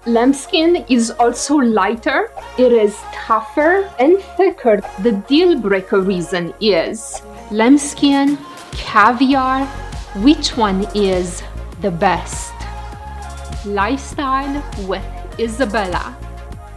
Lambskin is also lighter, it is tougher and thicker. The deal breaker reason is lambskin, caviar, which one is the best? Lifestyle with Isabella.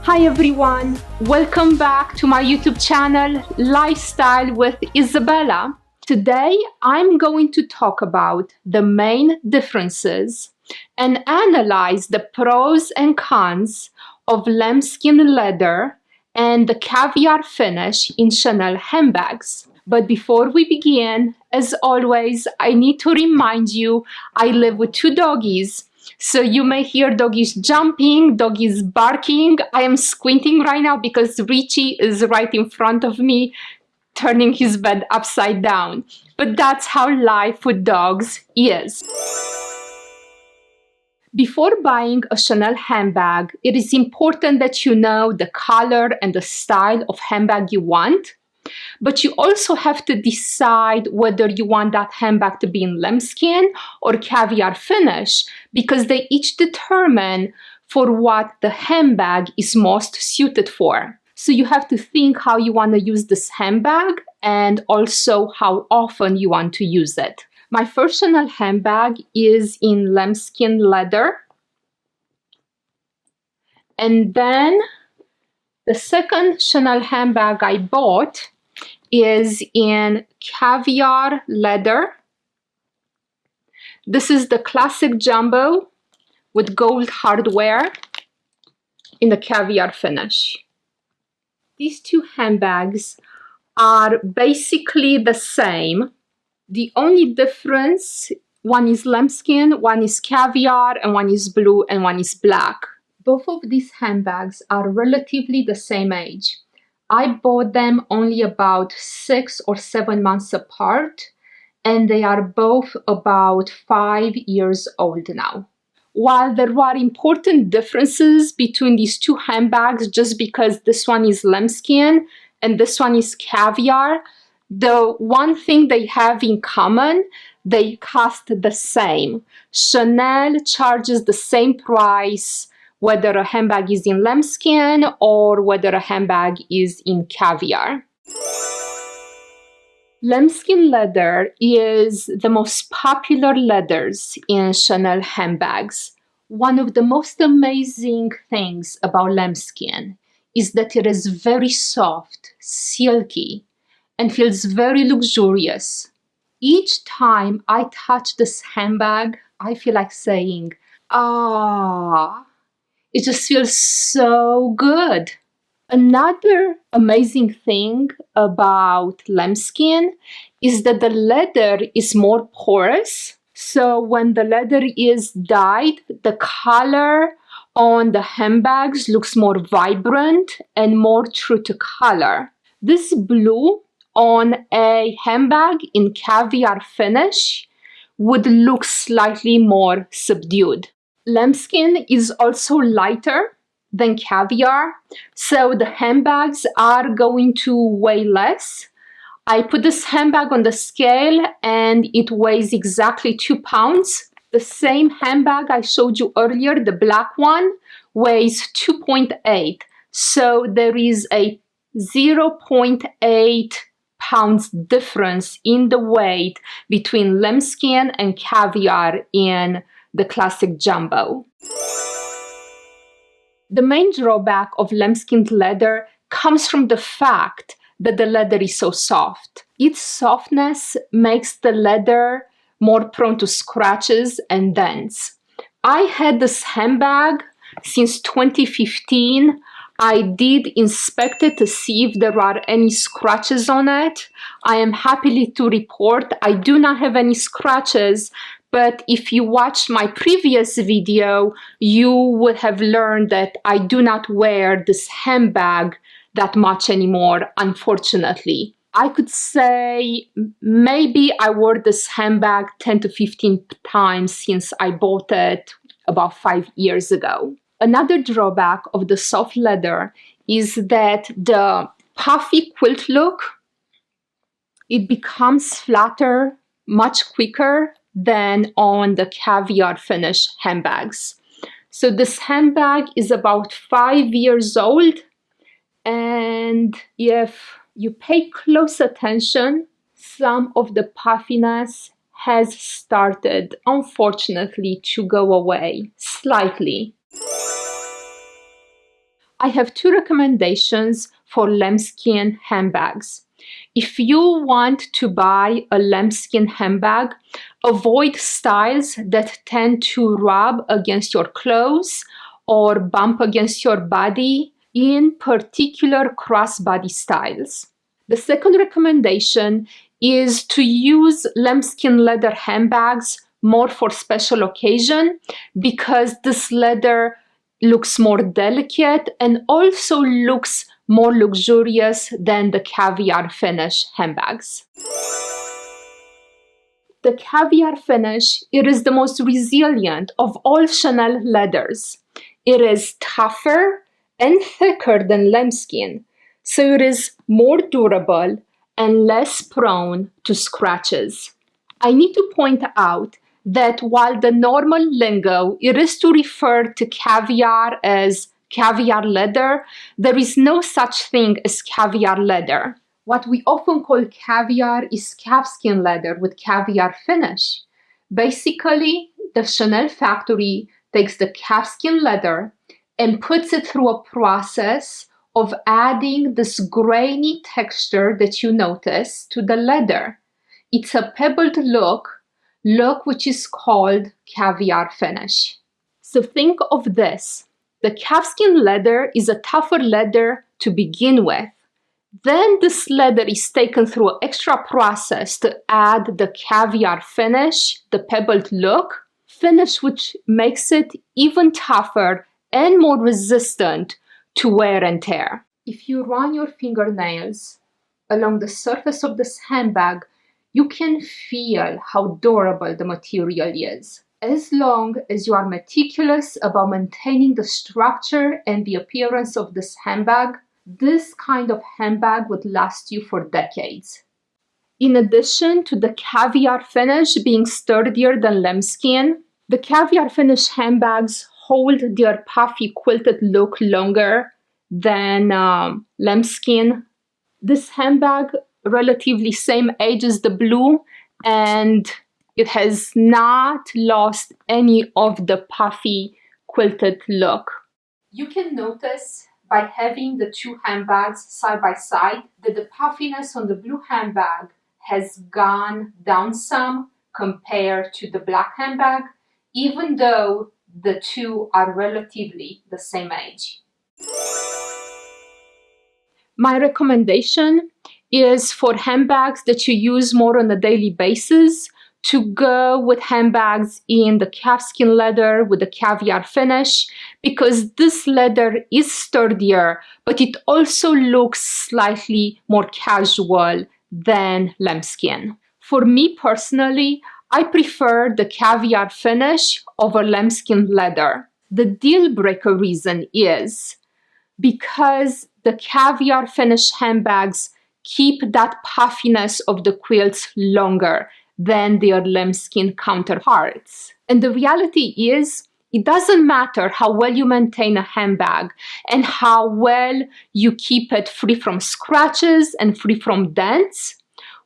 Hi everyone, welcome back to my YouTube channel, Lifestyle with Isabella. Today I'm going to talk about the main differences and analyze the pros and cons of lambskin leather and the caviar finish in Chanel handbags. But before we begin, as always, I need to remind you I live with two doggies. So you may hear doggies jumping, doggies barking. I am squinting right now because Richie is right in front of me, turning his bed upside down. But that's how life with dogs is. Before buying a Chanel handbag, it is important that you know the color and the style of handbag you want. But you also have to decide whether you want that handbag to be in lambskin or caviar finish, because they each determine for what the handbag is most suited for. So you have to think how you want to use this handbag and also how often you want to use it. My first Chanel handbag is in lambskin leather. And then the second Chanel handbag I bought is in caviar leather. This is the classic jumbo with gold hardware in the caviar finish. These two handbags are basically the same. The only difference, one is lambskin, one is caviar, and one is blue and one is black. Both of these handbags are relatively the same age. I bought them only about 6 or 7 months apart, and they are both about 5 years old now. While there are important differences between these two handbags, just because this one is lambskin and this one is caviar, the one thing they have in common, they cost the same. Chanel charges the same price whether a handbag is in lambskin or whether a handbag is in caviar. Lambskin leather is the most popular leathers in Chanel handbags. One of the most amazing things about lambskin is that it is very soft, silky, and feels very luxurious. Each time I touch this handbag, I feel like saying, ah. It just feels so good. Another amazing thing about lambskin is that the leather is more porous. So when the leather is dyed, the color on the handbags looks more vibrant and more true to color. This blue on a handbag in caviar finish would look slightly more subdued. Lambskin is also lighter than caviar, so the handbags are going to weigh less. I put this handbag on the scale and it weighs exactly 2 pounds. The same handbag I showed you earlier, the black one, weighs 2.8. So there is a 0.8 pounds difference in the weight between lambskin and caviar in the classic jumbo. The main drawback of lambskin leather comes from the fact that the leather is so soft. Its softness makes the leather more prone to scratches and dents. I had this handbag since 2015. I did inspect it to see if there are any scratches on it. I am happy to report I do not have any scratches. But if you watched my previous video, you would have learned that I do not wear this handbag that much anymore, unfortunately. I could say maybe I wore this handbag 10 to 15 times since I bought it about 5 years ago. Another drawback of the soft leather is that the puffy quilt look, it becomes flatter much quicker than on the caviar finish handbags. So this handbag is about 5 years old, and if you pay close attention, some of the puffiness has started, unfortunately, to go away slightly. I have 2 recommendations for lambskin handbags. If you want to buy a lambskin handbag, avoid styles that tend to rub against your clothes or bump against your body, in particular crossbody styles. The second recommendation is to use lambskin leather handbags more for special occasion, because this leather looks more delicate and also looks more luxurious than the caviar finish handbags. The caviar finish, it is the most resilient of all Chanel leathers. It is tougher and thicker than lambskin, so it is more durable and less prone to scratches. I need to point out that while the normal lingo it is to refer to caviar as caviar leather, there is no such thing as caviar leather. What we often call caviar is calfskin leather with caviar finish. Basically, the Chanel factory takes the calfskin leather and puts it through a process of adding this grainy texture that you notice to the leather. It's a pebbled look which is called caviar finish. So think of this. The calfskin leather is a tougher leather to begin with. Then this leather is taken through an extra process to add the caviar finish, the pebbled look, finish which makes it even tougher and more resistant to wear and tear. If you run your fingernails along the surface of this handbag, you can feel how durable the material is. As long as you are meticulous about maintaining the structure and the appearance of this handbag, this kind of handbag would last you for decades. In addition to the caviar finish being sturdier than lambskin, the caviar finish handbags hold their puffy quilted look longer than lambskin. This handbag, relatively same age as the blue, and it has not lost any of the puffy quilted look. You can notice by having the 2 handbags side by side that the puffiness on the blue handbag has gone down some compared to the black handbag, even though the 2 are relatively the same age. My recommendation is for handbags that you use more on a daily basis to go with handbags in the calfskin leather with the caviar finish, because this leather is sturdier, but it also looks slightly more casual than lambskin. For me personally, I prefer the caviar finish over lambskin leather. The deal breaker reason is because the caviar finish handbags keep that puffiness of the quilts longer than their lambskin counterparts. And the reality is, it doesn't matter how well you maintain a handbag and how well you keep it free from scratches and free from dents.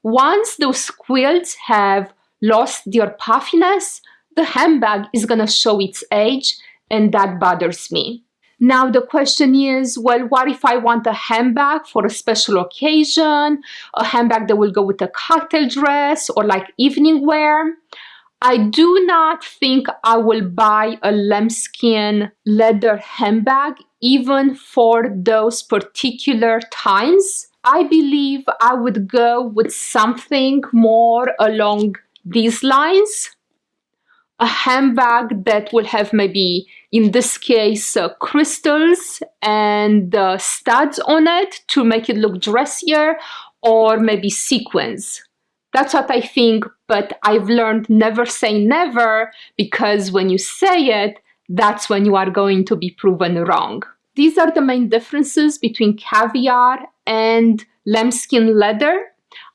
Once those quilts have lost their puffiness, the handbag is going to show its age, and that bothers me. Now the question is, well, what if I want a handbag for a special occasion, a handbag that will go with a cocktail dress or like evening wear? I do not think I will buy a lambskin leather handbag even for those particular times. I believe I would go with something more along these lines. A handbag that will have maybe, in this case, crystals and studs on it to make it look dressier, or maybe sequins. That's what I think, but I've learned never say never, because when you say it, that's when you are going to be proven wrong. These are the main differences between caviar and lambskin leather.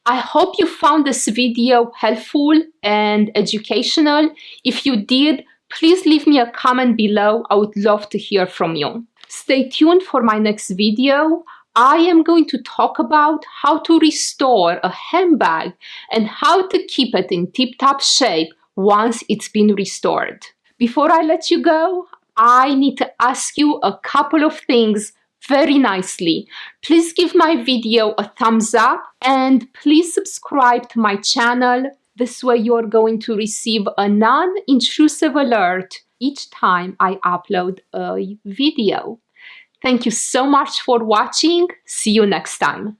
I hope you found this video helpful and educational. If you did, Please leave me a comment below. I would love to hear from you. Stay tuned for my next video. I am going to talk about how to restore a handbag and how to keep it in tip-top shape once it's been restored. Before I let you go, I need to ask you a couple of things very nicely. Please give my video a thumbs up and please subscribe to my channel. This way you're going to receive a non-intrusive alert each time I upload a video. Thank you so much for watching. See you next time.